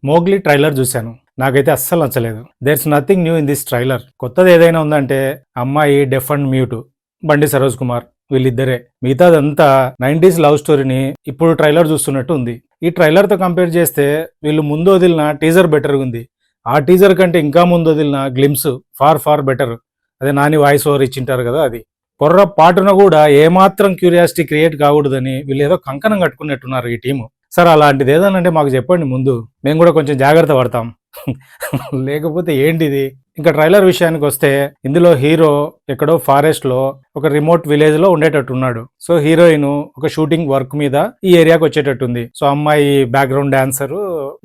Mowgli trailer చూశాను. నాకైతే అస్సలు నచ్చలేదు. There's nothing new in this trailer. కొత్తది ఏదైనా ఉందంటే అమ్మాయి డెఫ్ అండ్ మ్యూట్, బండి సరోజ్ కుమార్ వీళ్ళిద్దరే. మిగతాదంతా 90s లవ్ స్టోరీని ఇప్పుడు ట్రైలర్ చూస్తున్నట్టు ఉంది. ఈ ట్రైలర్తో కంపేర్ చేస్తే వీళ్ళు ముందు వదిలిన టీజర్ బెటర్గా ఉంది. ఆ టీజర్ కంటే ఇంకా ముందు వదిలిన గ్లిమ్స్ ఫార్ ఫార్ బెటర్. అదే నాని వాయిస్ ఓవర్ ఇచ్చింటారు కదా అది. పొర్రపాటున కూడా ఏమాత్రం క్యూరియాసిటీ క్రియేట్ కాకూడదని వీళ్ళు ఏదో కంకణం కట్టుకున్నట్టున్నారు ఈ టీము. సార్ అలాంటిది ఏదనంటే మాకు చెప్పండి ముందు, మేము కూడా కొంచెం జాగ్రత్త పడతాం. లేకపోతే ఏంటిది? ఇంకా ట్రైలర్ విషయానికి వస్తే ఇందులో హీరో ఎక్కడో ఫారెస్ట్ లో ఒక రిమోట్ విలేజ్ లో ఉండేటట్టున్నాడు. సో హీరోయిన్ ఒక షూటింగ్ వర్క్ మీద ఈ ఏరియాకి వచ్చేటట్టుంది. సో అమ్మాయి background dancer,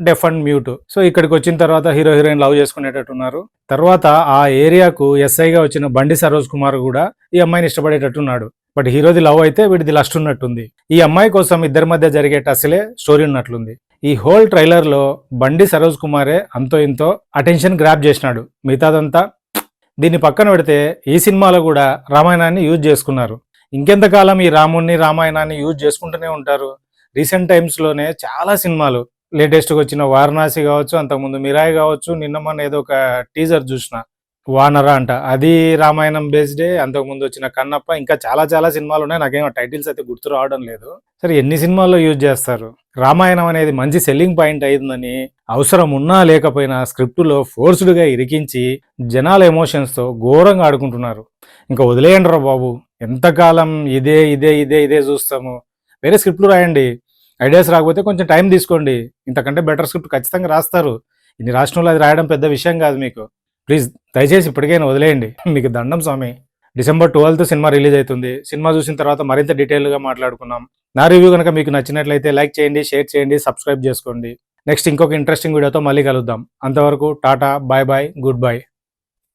deaf and mute. So ఇక్కడికి వచ్చిన తర్వాత హీరో హీరోయిన్ లవ్ చేసుకునేటట్టున్నారు. తర్వాత ఆ ఏరియాకు ఎస్ఐగా వచ్చిన బండి సరోజ్ కుమార్ కూడా ఈ అమ్మాయిని ఇష్టపడేటట్టున్నాడు. బట్ హీరోది లవ్ అయితే వీడిది లస్ట్ ఉన్నట్టుంది. ఈ అమ్మాయి కోసం ఇద్దరి మధ్య జరిగే టస్లే స్టోరీ ఉన్నట్లుంది. ఈ హోల్ ట్రైలర్ లో బండి సరోజ్ కుమారే అంతో ఇంతో అటెన్షన్ గ్రాప్ చేసినాడు. మిగతాదంతా దీన్ని పక్కన పెడితే ఈ సినిమాలో కూడా రామాయణాన్ని యూజ్ చేసుకున్నారు. ఇంకెంతకాలం ఈ రాముణ్ణి రామాయణాన్ని యూజ్ చేసుకుంటూనే ఉంటారు. రీసెంట్ టైమ్స్ లోనే చాలా సినిమాలు, లేటెస్ట్గా వచ్చిన వారణాసి కావచ్చు, అంతకుముందు మిరాయి కావచ్చు, నిన్న మొన్న ఏదో ఒక టీజర్ చూసిన వానర అంట, అది రామాయణం బేస్డే. అంతకుముందు వచ్చిన కన్నప్ప, ఇంకా చాలా చాలా సినిమాలు ఉన్నాయి. నాకేమో టైటిల్స్ అయితే గుర్తు రావడం లేదు. సరే ఎన్ని సినిమాల్లో యూజ్ చేస్తారు? రామాయణం అనేది మంచి సెల్లింగ్ పాయింట్ అయిందని అవసరం ఉన్నా లేకపోయినా స్క్రిప్టులో ఫోర్స్డ్గా ఇరికించి జనాల ఎమోషన్స్తో ఘోరంగా ఆడుకుంటున్నారు. ఇంకా వదిలేయండి రా బాబు, ఎంతకాలం ఇదే ఇదే ఇదే ఇదే చూస్తాము? వేరే స్క్రిప్ట్లు రాయండి. ఐడియాస్ రాకపోతే కొంచెం టైం తీసుకోండి. ఇంతకంటే బెటర్ స్క్రిప్ట్ ఖచ్చితంగా రాస్తారు. ఇన్ని రాష్ట్రంలో అది రాయడం పెద్ద విషయం కాదు మీకు. ప్లీజ్ దయచేసి ఇప్పటికైనా వదిలేయండి. మీకు దండం స్వామి. December 12th సినిమా రిలీజ్ అవుతుంది. సినిమా చూసిన తర్వాత మరింత డీటెయిల్గా మాట్లాడుకున్నాం. నా రివ్యూ కనుక మీకు నచ్చినట్లయితే లైక్ చేయండి, షేర్ చేయండి, సబ్స్క్రైబ్ చేసుకోండి. నెక్స్ట్ ఇంకొక ఇంట్రెస్టింగ్ వీడియోతో మళ్ళీ కలుద్దాం. అంతవరకు టాటా, బాయ్ బాయ్, గుడ్ బై.